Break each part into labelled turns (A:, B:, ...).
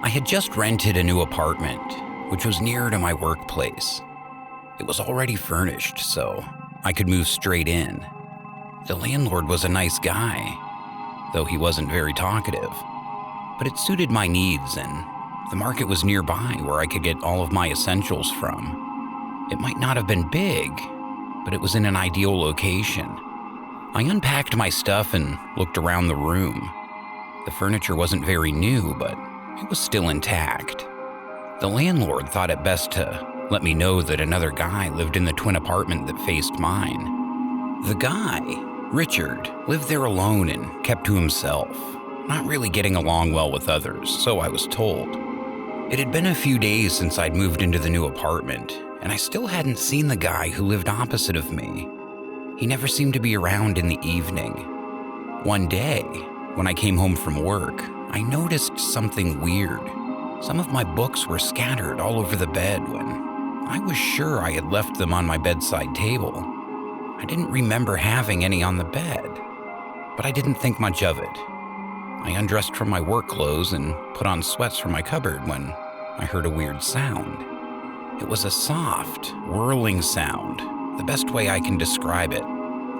A: I had just rented a new apartment, which was near to my workplace. It was already furnished, so I could move straight in. The landlord was a nice guy, though he wasn't very talkative, but it suited my needs, and the market was nearby where I could get all of my essentials from. It might not have been big, but it was in an ideal location. I unpacked my stuff and looked around the room. The furniture wasn't very new, but it was still intact. The landlord thought it best to let me know that another guy lived in the twin apartment that faced mine. The guy, Richard, lived there alone and kept to himself, not really getting along well with others, so I was told. It had been a few days since I'd moved into the new apartment, and I still hadn't seen the guy who lived opposite of me. He never seemed to be around in the evening. One day, when I came home from work, I noticed something weird. Some of my books were scattered all over the bed when I was sure I had left them on my bedside table. I didn't remember having any on the bed, but I didn't think much of it. I undressed from my work clothes and put on sweats from my cupboard when I heard a weird sound. It was a soft, whirling sound. The best way I can describe it,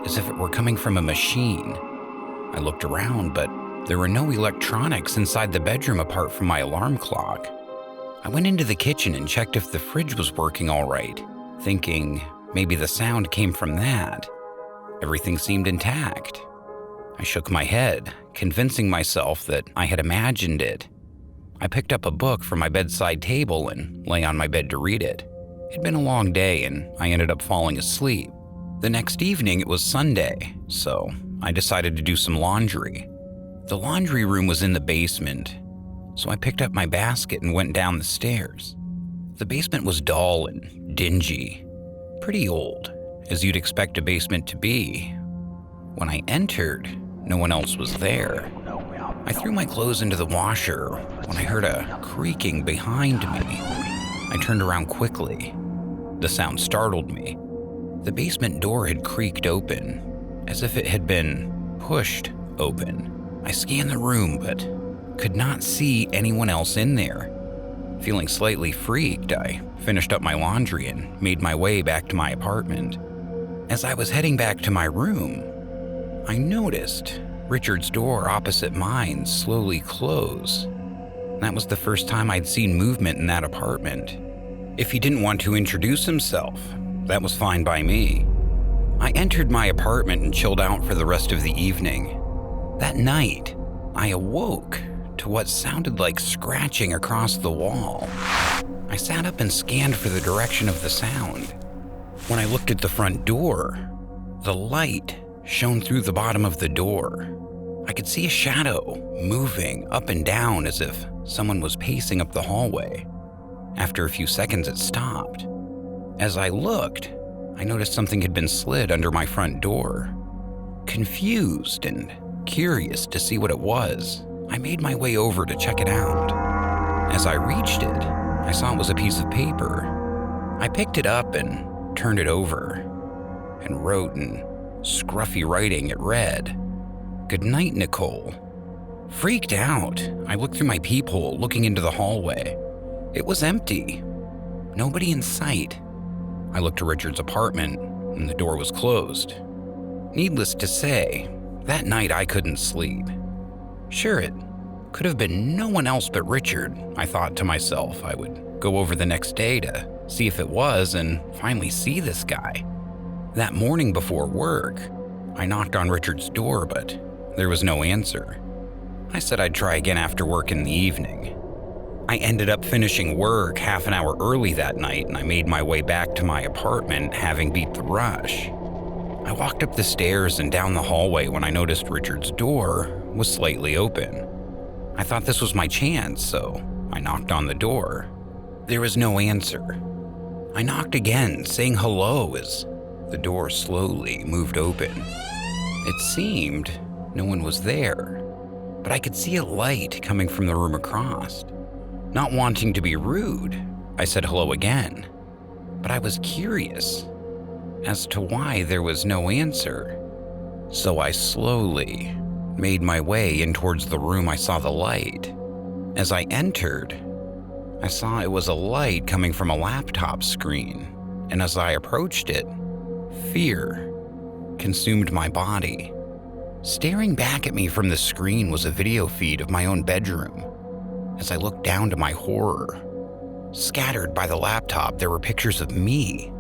A: as if it were coming from a machine. I looked around, but there were no electronics inside the bedroom apart from my alarm clock. I went into the kitchen and checked if the fridge was working all right, thinking maybe the sound came from that. Everything seemed intact. I shook my head, convincing myself that I had imagined it. I picked up a book from my bedside table and lay on my bed to read it. It'd been a long day and I ended up falling asleep. The next evening it was Sunday, so I decided to do some laundry. The laundry room was in the basement, so I picked up my basket and went down the stairs. The basement was dull and dingy, pretty old, as you'd expect a basement to be. When I entered, no one else was there. I threw my clothes into the washer when I heard a creaking behind me. I turned around quickly. The sound startled me. The basement door had creaked open, as if it had been pushed open. I scanned the room, but could not see anyone else in there. Feeling slightly freaked, I finished up my laundry and made my way back to my apartment. As I was heading back to my room, I noticed Richard's door opposite mine slowly close. That was the first time I'd seen movement in that apartment. If he didn't want to introduce himself, that was fine by me. I entered my apartment and chilled out for the rest of the evening. That night, I awoke to what sounded like scratching across the wall. I sat up and scanned for the direction of the sound. When I looked at the front door, the light shone through the bottom of the door. I could see a shadow moving up and down as if someone was pacing up the hallway. After a few seconds, it stopped. As I looked, I noticed something had been slid under my front door. Confused and curious to see what it was, I made my way over to check it out. As I reached it, I saw it was a piece of paper. I picked it up and turned it over and wrote in scruffy writing. It read, "Good night, Nicole." Freaked out, I looked through my peephole looking into the hallway. It was empty. Nobody in sight. I looked to Richard's apartment and the door was closed. Needless to say, that night I couldn't sleep. Sure, it could have been no one else but Richard, I thought to myself. I would go over the next day to see if it was and finally see this guy. That morning before work, I knocked on Richard's door, but there was no answer. I said I'd try again after work in the evening. I ended up finishing work half an hour early that night, and I made my way back to my apartment, having beat the rush. I walked up the stairs and down the hallway when I noticed Richard's door was slightly open. I thought this was my chance, so I knocked on the door. There was no answer. I knocked again, saying hello as the door slowly moved open. It seemed no one was there, but I could see a light coming from the room across. Not wanting to be rude, I said hello again, but I was curious as to why there was no answer. So I slowly made my way in towards the room I saw the light. As I entered, I saw it was a light coming from a laptop screen, and as I approached it, fear consumed my body. Staring back at me from the screen was a video feed of my own bedroom. As I looked down to my horror, scattered by the laptop, there were pictures of me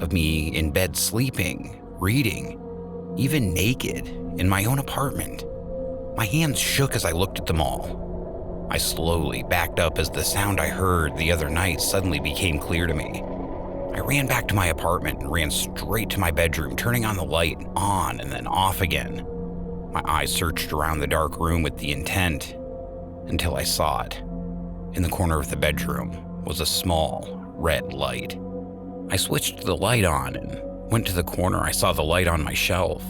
A: in bed sleeping, reading, even naked in my own apartment. My hands shook as I looked at them all. I slowly backed up as the sound I heard the other night suddenly became clear to me. I ran back to my apartment and ran straight to my bedroom, turning on the light on and then off again. My eyes searched around the dark room with the intent until I saw it. In the corner of the bedroom was a small red light. I switched the light on and went to the corner. I saw the light on my shelf.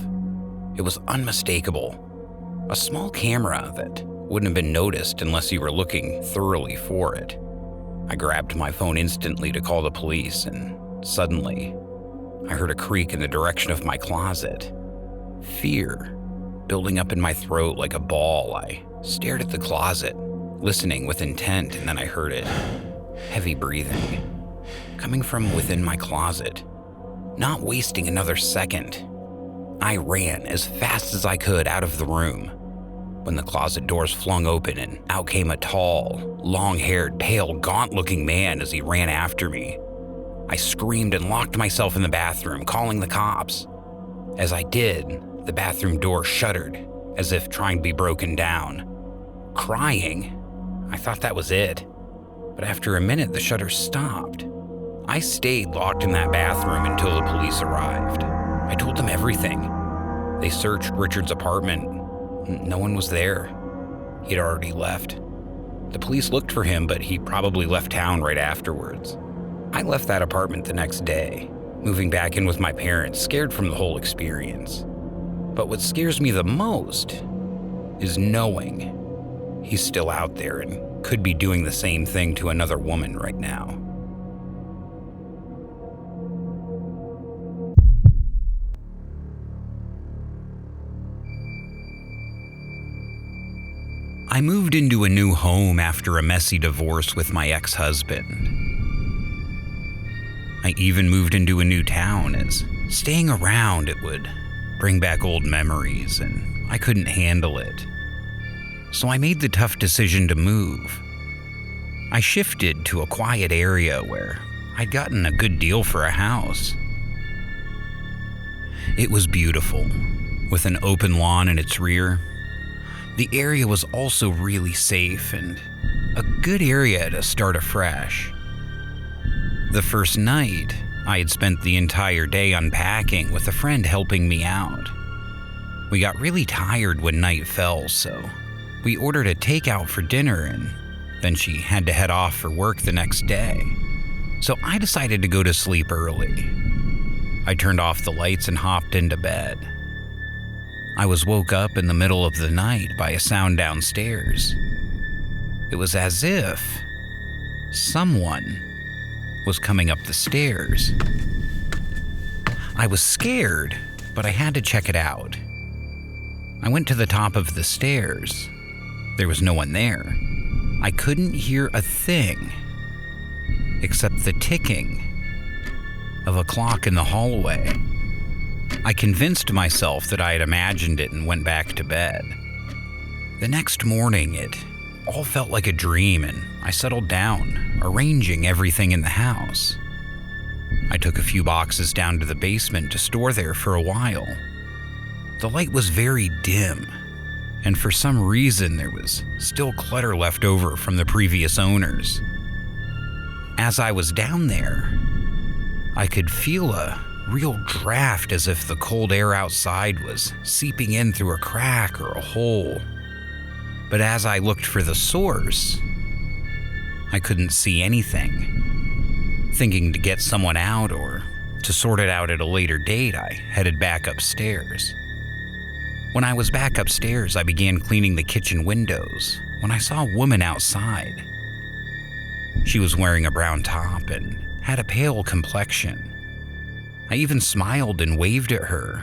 A: It was unmistakable. A small camera that wouldn't have been noticed unless you were looking thoroughly for it. I grabbed my phone instantly to call the police, and suddenly, I heard a creak in the direction of my closet. Fear building up in my throat like a ball. I stared at the closet, listening with intent, and then I heard it. Heavy breathing coming from within my closet. Not wasting another second, I ran as fast as I could out of the room. When the closet doors flung open and out came a tall, long-haired, pale, gaunt-looking man as he ran after me. I screamed and locked myself in the bathroom, calling the cops. As I did, the bathroom door shuddered as if trying to be broken down. Crying, I thought that was it. But after a minute, the shutter stopped. I stayed locked in that bathroom until the police arrived. I told them everything. They searched Richard's apartment. No one was there. He'd already left. The police looked for him, but he probably left town right afterwards. I left that apartment the next day, moving back in with my parents, scared from the whole experience. But what scares me the most is knowing he's still out there and could be doing the same thing to another woman right now. I moved into a new home after a messy divorce with my ex-husband. I even moved into a new town, as staying around it would bring back old memories and I couldn't handle it. So I made the tough decision to move. I shifted to a quiet area where I'd gotten a good deal for a house. It was beautiful, with an open lawn in its rear. The area was also really safe and a good area to start afresh. The first night, I had spent the entire day unpacking with a friend helping me out. We got really tired when night fell, so we ordered a takeout for dinner, and then she had to head off for work the next day. So I decided to go to sleep early. I turned off the lights and hopped into bed. I was woke up in the middle of the night by a sound downstairs. It was as if someone was coming up the stairs. I was scared, but I had to check it out. I went to the top of the stairs. There was no one there. I couldn't hear a thing except the ticking of a clock in the hallway. I convinced myself that I had imagined it and went back to bed. The next morning, it all felt like a dream, and I settled down, arranging everything in the house. I took a few boxes down to the basement to store there for a while. The light was very dim, and for some reason there was still clutter left over from the previous owners. As I was down there, I could feel a real draft, as if the cold air outside was seeping in through a crack or a hole. But as I looked for the source, I couldn't see anything. Thinking to get someone out or to sort it out at a later date, I headed back upstairs. When I was back upstairs, I began cleaning the kitchen windows when I saw a woman outside. She was wearing a brown top and had a pale complexion. I even smiled and waved at her,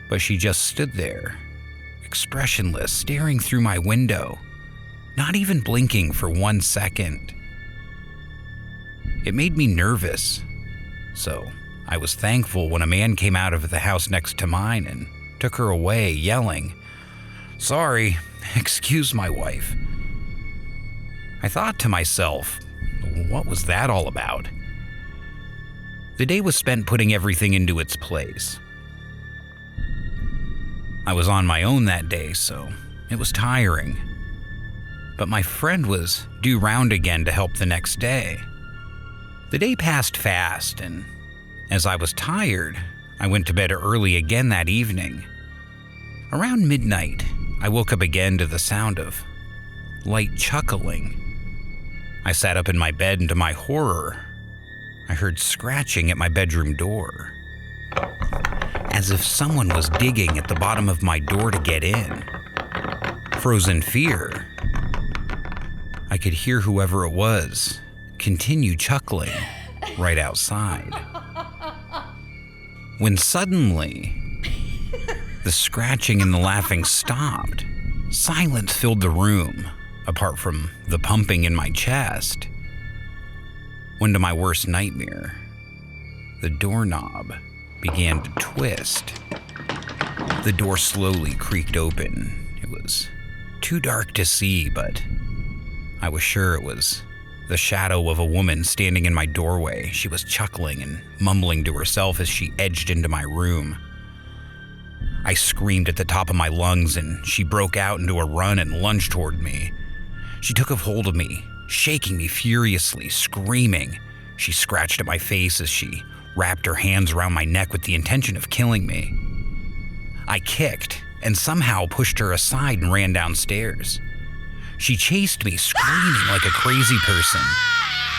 A: but she just stood there, expressionless, staring through my window, not even blinking for 1 second. It made me nervous, so I was thankful when a man came out of the house next to mine and took her away, yelling, "Sorry, excuse my wife." I thought to myself, what was that all about? The day was spent putting everything into its place. I was on my own that day, so it was tiring. But my friend was due round again to help the next day. The day passed fast, and as I was tired, I went to bed early again that evening. Around midnight, I woke up again to the sound of light chuckling. I sat up in my bed, and to my horror, I heard scratching at my bedroom door, as if someone was digging at the bottom of my door to get in. Frozen fear, I could hear whoever it was continue chuckling right outside. When suddenly, the scratching and the laughing stopped. Silence filled the room, apart from the pumping in my chest. When, to my worst nightmare, the doorknob began to twist. The door slowly creaked open. It was too dark to see, but I was sure it was the shadow of a woman standing in my doorway. She was chuckling and mumbling to herself as she edged into my room. I screamed at the top of my lungs, and she broke out into a run and lunged toward me. She took a hold of me, shaking me furiously, screaming. She scratched at my face as she wrapped her hands around my neck with the intention of killing me. I kicked and somehow pushed her aside and ran downstairs. She chased me, screaming like a crazy person.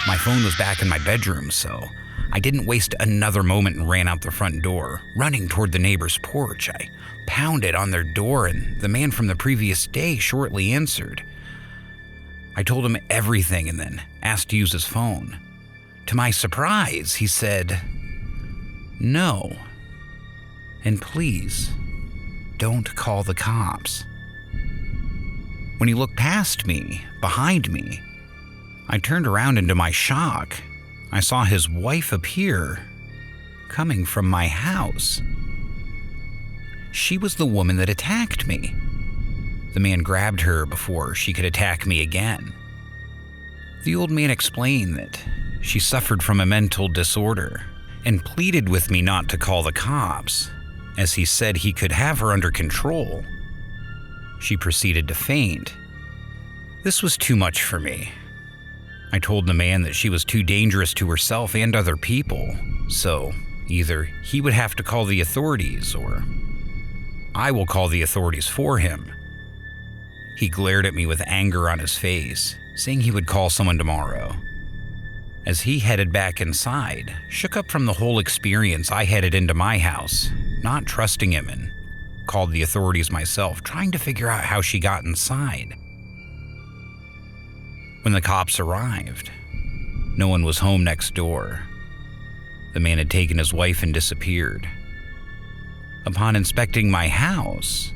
A: My phone was back in my bedroom, so I didn't waste another moment and ran out the front door, running toward the neighbor's porch. I pounded on their door, and the man from the previous day shortly answered. I told him everything and then asked to use his phone. To my surprise, he said, "No, and please, don't call the cops." When he looked past me, behind me, I turned around, and to my shock, I saw his wife appear, coming from my house. She was the woman that attacked me. The man grabbed her before she could attack me again. The old man explained that she suffered from a mental disorder and pleaded with me not to call the cops, as he said he could have her under control. She proceeded to faint. This was too much for me. I told the man that she was too dangerous to herself and other people, so either he would have to call the authorities or I will call the authorities for him. He glared at me with anger on his face, saying he would call someone tomorrow. As he headed back inside, shook up from the whole experience, I headed into my house, not trusting him, and called the authorities myself, trying to figure out how she got inside. When the cops arrived, no one was home next door. The man had taken his wife and disappeared. Upon inspecting my house,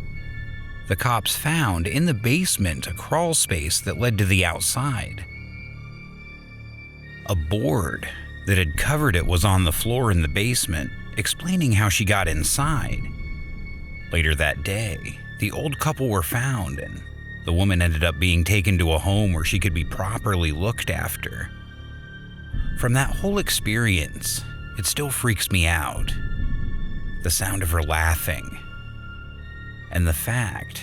A: the cops found in the basement a crawl space that led to the outside. A board that had covered it was on the floor in the basement, explaining how she got inside. Later that day, the old couple were found, and the woman ended up being taken to a home where she could be properly looked after. From that whole experience, it still freaks me out. The sound of her laughing, and the fact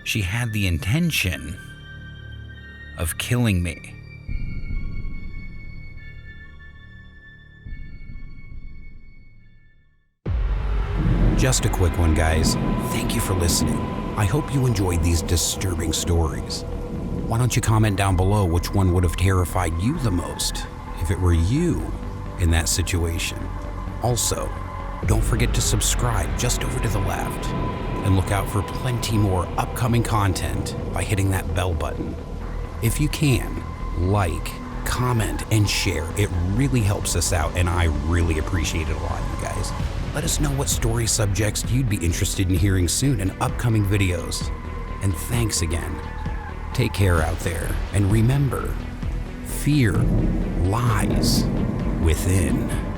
A: she had the intention of killing me. Just a quick one, guys. Thank you for listening. I hope you enjoyed these disturbing stories. Why don't you comment down below which one would have terrified you the most if it were you in that situation? Also, don't forget to subscribe just over to the left and look out for plenty more upcoming content by hitting that bell button. If you can, like, comment, and share. It really helps us out, and I really appreciate it a lot, you guys. Let us know what story subjects you'd be interested in hearing soon in upcoming videos. And thanks again. Take care out there, and remember, fear lies within.